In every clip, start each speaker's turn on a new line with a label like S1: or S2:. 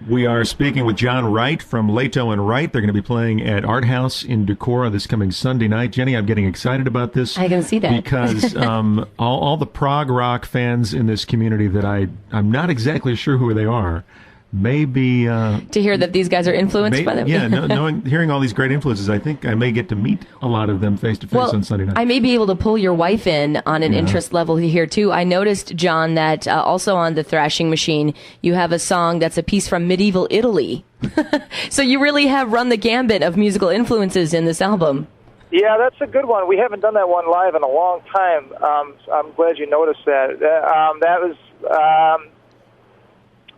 S1: We are speaking with John Wright from Lehto and Wright. They're going to be playing at Art House in Decorah this coming Sunday night. Jenny, I'm getting excited about this.
S2: I can see that.
S1: Because all the prog rock fans in this community that I'm not exactly sure who they are, maybe...
S2: to hear that these guys are influenced by them.
S1: Yeah, hearing all these great influences, I think I may get to meet a lot of them face-to-face on Sunday night.
S2: I may be able to pull your wife in on an interest level here, too. I noticed, John, that also on the Thrashing Machine, you have a song that's a piece from medieval Italy. So you really have run the gambit of musical influences in this album.
S3: Yeah, that's a good one. We haven't done that one live in a long time. So I'm glad you noticed that. That was...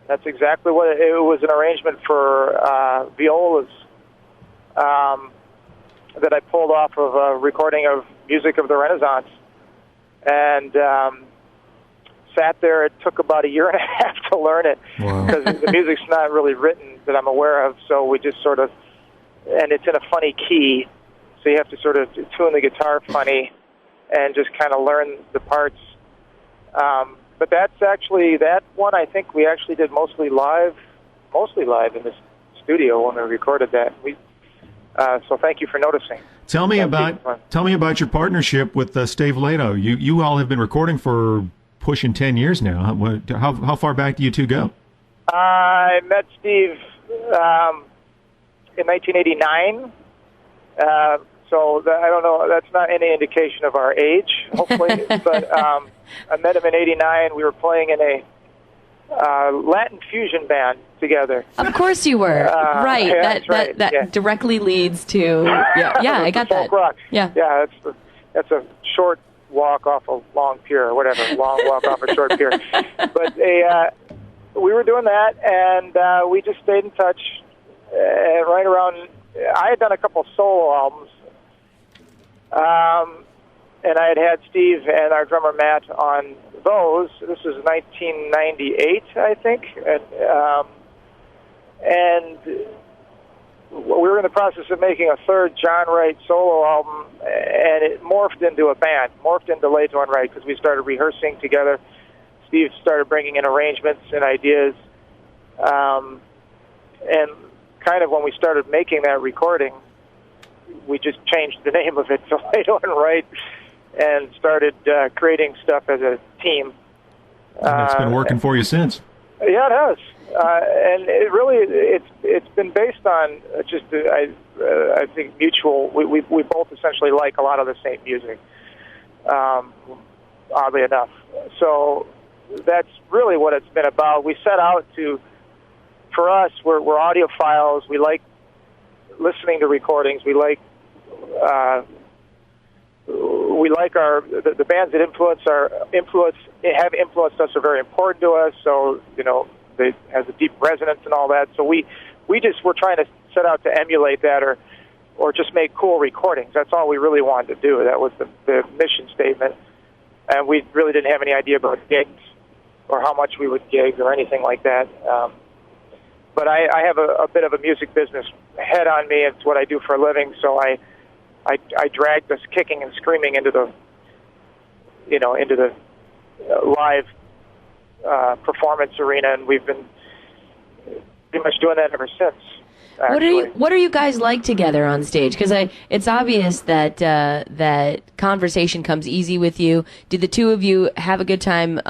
S3: That's exactly what it was, an arrangement for violas that I pulled off of a recording of music of the Renaissance. And sat there. It took about a year and a half to learn it because the music's not really written that I'm aware of. So we just sort of, and it's in a funny key, so you have to sort of tune the guitar funny and just kind of learn the parts. But that's actually, that one I think we actually did mostly live in this studio when we recorded that. So thank you for noticing.
S1: Tell me about your partnership with Steve Lehto. You all have been recording for pushing 10 years now. How far back do you two go?
S3: I met Steve in 1989. So I don't know. That's not any indication of our age, hopefully. But I met him in '89. We were playing in a Latin fusion band together.
S2: Of course you were. Right.
S3: Yeah,
S2: that directly leads to I got that.
S3: Folk rock.
S2: Yeah.
S3: That's a short walk off a long pier or whatever. Long walk off a short pier. But we were doing that, and we just stayed in touch. Right around, I had done a couple solo albums. And I had Steve and our drummer Matt on those. This was 1998, I think. And we were in the process of making a third John Wright solo album, and it morphed into a band, morphed into Lehto and Wright, because we started rehearsing together. Steve started bringing in arrangements and ideas. And kind of when we started making that recording, we just changed the name of it to Lehto and Wright and started creating stuff as a team.
S1: And it's been working for you since.
S3: Yeah, it has. And it really, it's been based on just, I think, mutual. We both essentially like a lot of the same music, oddly enough. So that's really what it's been about. We set out to, for us, we're audiophiles. We like listening to recordings. We like the bands that have influenced us are very important to us. So they has a deep resonance and all that. So we just were trying to set out to emulate that or just make cool recordings. That's all we really wanted to do. That was the mission statement, and we really didn't have any idea about gigs or how much we would gig or anything like that. But I have a bit of a music business head on me. It's what I do for a living. So I dragged us kicking and screaming into the live performance arena, and we've been pretty much doing that ever since.
S2: What are you guys like together on stage? Because it's obvious that that conversation comes easy with you. Do the two of you have a good time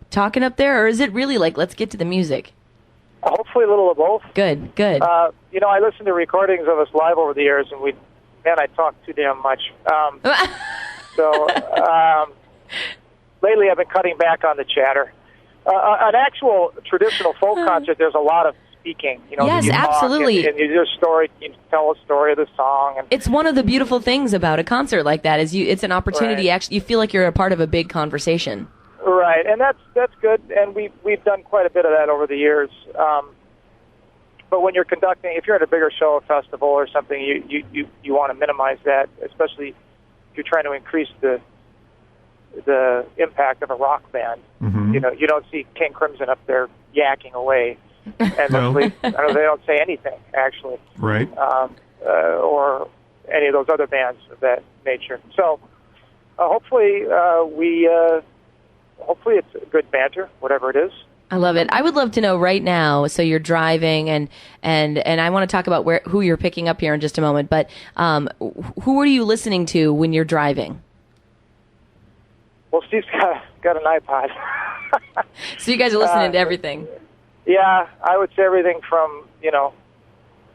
S2: talking up there, or is it really like, let's get to the music?
S3: Hopefully a little of both.
S2: Good.
S3: I listened to recordings of us live over the years, and I talk too damn much. Lately I've been cutting back on the chatter. An actual traditional folk concert, there's a lot of speaking.
S2: Yes, absolutely.
S3: And you tell a story of the song. And
S2: it's one of the beautiful things about a concert like that is it's an opportunity.
S3: Right.
S2: Actually, you feel like you're a part of a big conversation.
S3: Right, and that's good, and we've done quite a bit of that over the years. But when you're conducting, if you're at a bigger show, a festival or something, you want to minimize that, especially if you're trying to increase the impact of a rock band.
S1: Mm-hmm.
S3: You don't see King Crimson up there yakking away, and
S1: No.
S3: they don't say anything actually,
S1: Right.
S3: or any of those other bands of that nature. So hopefully it's good banter, whatever it is.
S2: I love it. I would love to know right now. So you're driving, and I want to talk about who you're picking up here in just a moment. But who are you listening to when you're driving?
S3: Well, Steve's got an iPod.
S2: So you guys are listening to everything.
S3: Yeah, I would say everything from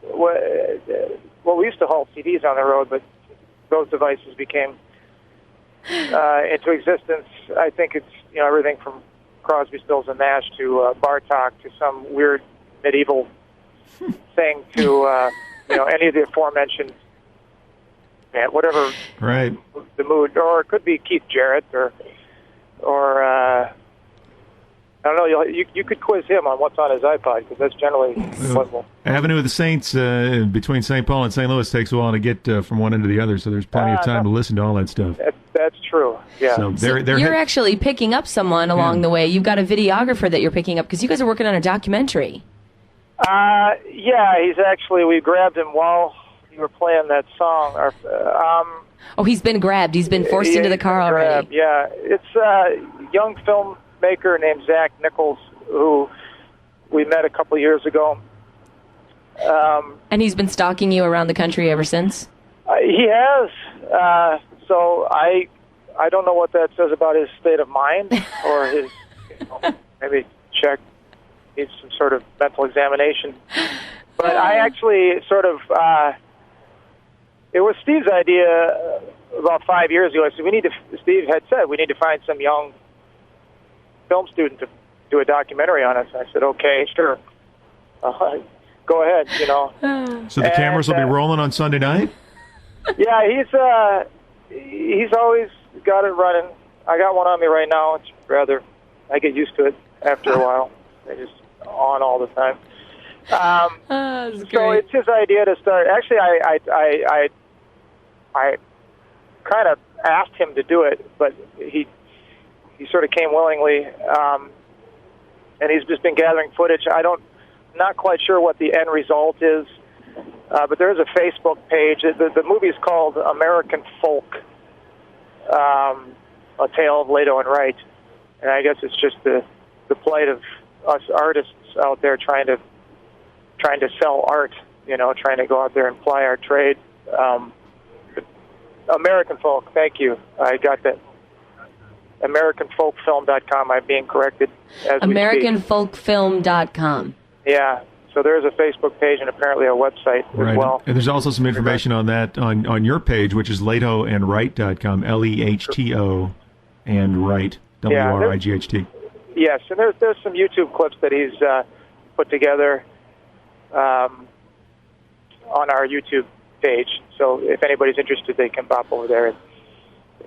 S3: well, we used to haul CDs on the road, but those devices became into existence. I think it's everything from Crosby, Stills and Nash to Bartok to some weird medieval thing to any of the aforementioned, whatever the mood, or it could be Keith Jarrett or I don't know. You could quiz him on what's on his iPod, because that's generally what
S1: Avenue of the Saints between St. Paul and St. Louis takes a while to get from one end to the other, so there's plenty of time to listen to all that stuff.
S3: That's true. Yeah.
S1: So
S2: you're actually picking up someone along the way. You've got a videographer that you're picking up, because you guys are working on a documentary.
S3: Yeah, we grabbed him while you were playing that song.
S2: He's been grabbed. He's been forced into the car already.
S3: Yeah, it's a young filmmaker named Zach Nichols, who we met a couple years ago.
S2: And he's been stalking you around the country ever since?
S3: He has. So I don't know what that says about his state of mind, or his maybe needs some sort of mental examination. But I actually sort of it was Steve's idea about 5 years ago. I said Steve had said we need to find some young film student to do a documentary on us. I said, okay, sure. Go ahead,
S1: So the cameras will be rolling on Sunday night?
S3: Yeah, he's always got it running. I got one on me right now. It's I get used to it after a while. They just on all the time. So it's his idea to start. Actually, I kind of asked him to do it, but he sort of came willingly, and he's just been gathering footage. Not quite sure what the end result is, but there is a Facebook page. The movie is called American Folk, A Tale of Lehto and Wright, and I guess it's just the plight of us artists out there trying to sell art, trying to go out there and ply our trade. American Folk, thank you. I got that. AmericanFolkFilm.com. I'm being corrected as
S2: AmericanFolkFilm.com.
S3: Yeah. So there's a Facebook page and apparently a website as well.
S1: And there's also some information on that on your page, which is LehtoandWright.com, Lehto and Wright, WRIGHT.
S3: Yes, and there's some YouTube clips that he's put together on our YouTube page. So if anybody's interested, they can pop over there and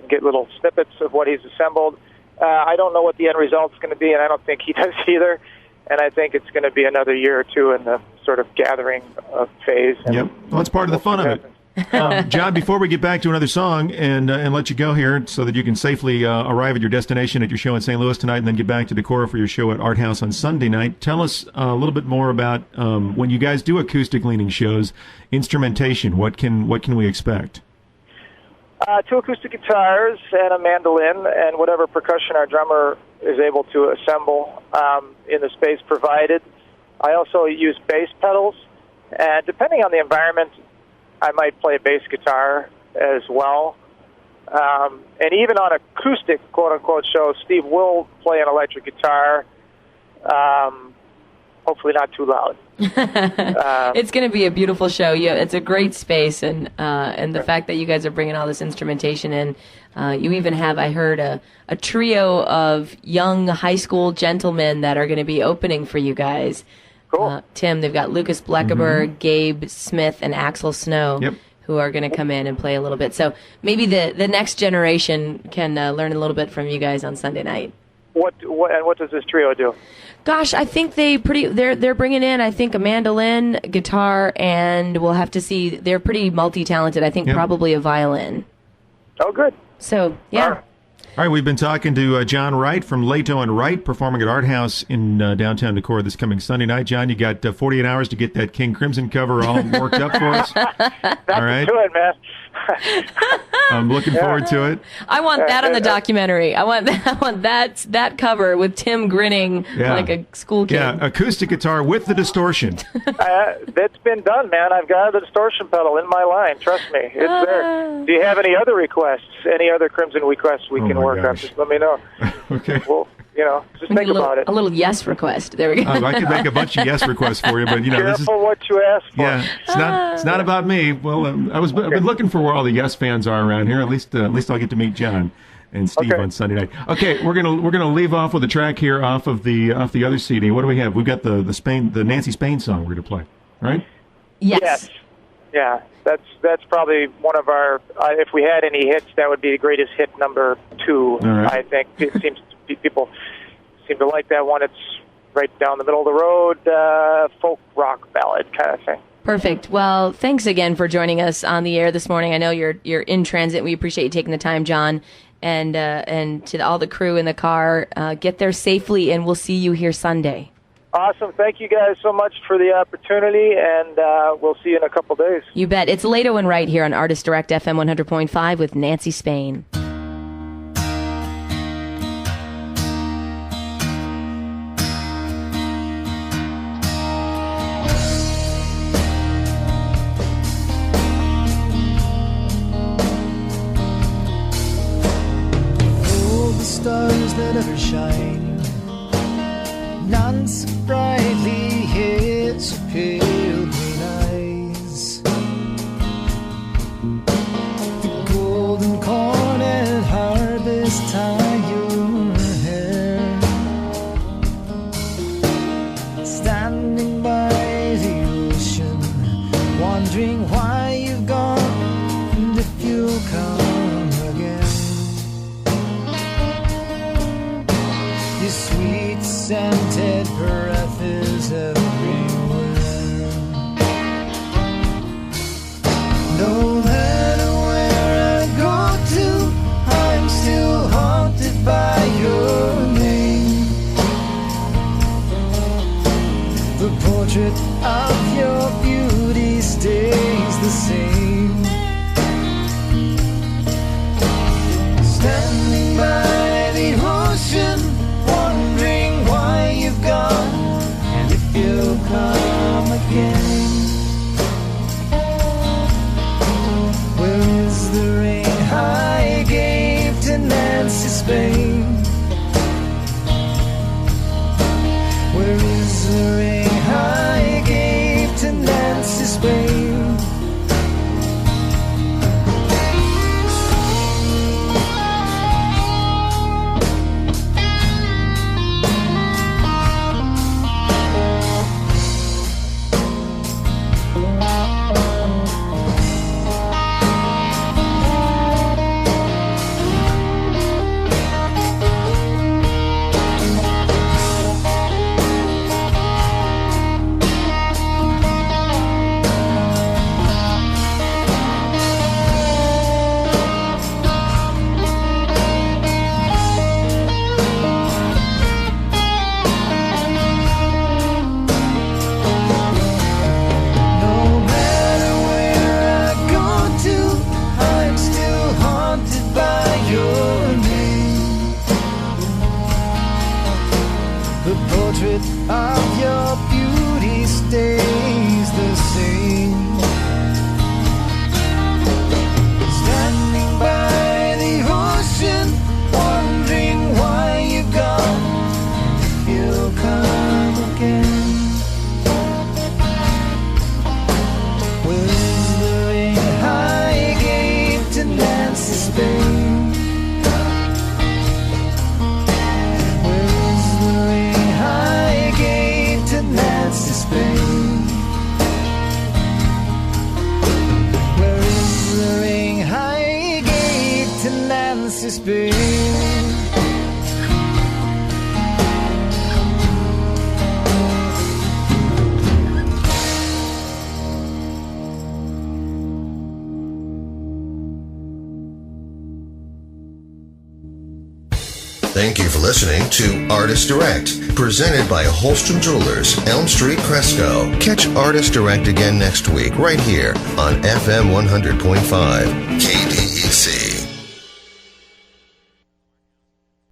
S3: get little snippets of what he's assembled. I don't know what the end result's going to be, and I don't think he does either. And I think it's going to be another year or two in the sort of gathering phase.
S1: Yep. Well, that's part of the fun of it. John, before we get back to another song and let you go here so that you can safely arrive at your destination at your show in St. Louis tonight and then get back to Decorah for your show at Art House on Sunday night, tell us a little bit more about when you guys do acoustic leaning shows, instrumentation. What can we expect?
S3: 2 acoustic guitars and a mandolin and whatever percussion our drummer is able to assemble in the space provided. I also use bass pedals, and depending on the environment, I might play a bass guitar as well. And even on acoustic, quote-unquote, shows, Steve will play an electric guitar, hopefully not too loud.
S2: It's going to be a beautiful show. It's a great space, and the fact that you guys are bringing all this instrumentation in. You even have, I heard, a trio of young high school gentlemen that are going to be opening for you guys.
S3: Cool.
S2: Tim, they've got Lucas Bleckeberg, Gabe Smith, and Axel Snow, who are going to come in and play a little bit. So maybe the next generation can learn a little bit from you guys on Sunday night.
S3: What does this trio do?
S2: Gosh, I think they're bringing in, I think, a mandolin, guitar, and we'll have to see. They're pretty multi-talented. I think probably a violin.
S3: Oh, good.
S2: So, yeah.
S1: All right, we've been talking to John Wright from Lehto and Wright, performing at Art House in downtown Decorah this coming Sunday night. John, you got 48 hours to get that King Crimson cover all worked up for us.
S3: That's all right. Do it, man.
S1: I'm looking forward to it.
S2: I want that on the documentary. I want that cover with Tim grinning like a school kid.
S1: Yeah, acoustic guitar with the distortion.
S3: That's been done, man. I've got the distortion pedal in my line. Trust me, it's there. Do you have any other requests? Any other Crimson requests we can work on? Just let me know.
S1: Okay.
S3: Well, just think about it.
S2: A little yes request. There we go.
S1: I could make a bunch of yes requests for you, but
S3: Careful
S1: this is
S3: what you ask for.
S1: Yeah, it's not about me. Well, I've been looking for where all the yes fans are around here. At least I'll get to meet John and Steve on Sunday night. Okay, we're gonna leave off with a track here off the other CD. What do we have? We've got the Nancy Spain song we're gonna play, right?
S2: Yes.
S3: Yeah, that's probably one of our. If we had any hits, that would be the greatest hit number 2. Right. I think it seems people seem to like that one. It's right down the middle of the road, folk rock ballad kind of thing.
S2: Perfect. Well, thanks again for joining us on the air this morning. I know you're in transit. We appreciate you taking the time, John, and to all the crew in the car. Get there safely, and we'll see you here Sunday.
S3: Awesome. Thank you guys so much for the opportunity, and we'll see you in a couple days.
S2: You bet. It's Lehto and Wright here on Artist Direct FM 100.5 with Nancy Spain.
S4: Stars that ever shine, none so brightly hit so pale green eyes. The golden corn at harvest time, your hair, standing by the ocean, wondering why you've gone and if you'll come again. Your sweet scented breath is everywhere. No matter where I go to, I'm still haunted by your name. The portrait of your beauty stays the same. Standing by the ocean, wondering why you've gone and if you'll come again. Where is the ring I gave to Nancy Spain? Where is the ring I gave to Nancy Spain? Of your beauty stays the same. Standing by the ocean, wondering why you've gone and if you'll come again. Where is the ring I gave to Nancy Spain? Nancy Spain. Where is the ring I gave to Nancy Spain?
S5: Thank you for listening to Artist Direct, presented by Holstrom Jewelers, Elm Street, Cresco. Catch Artist Direct again next week, right here on FM 100.5 KDEC.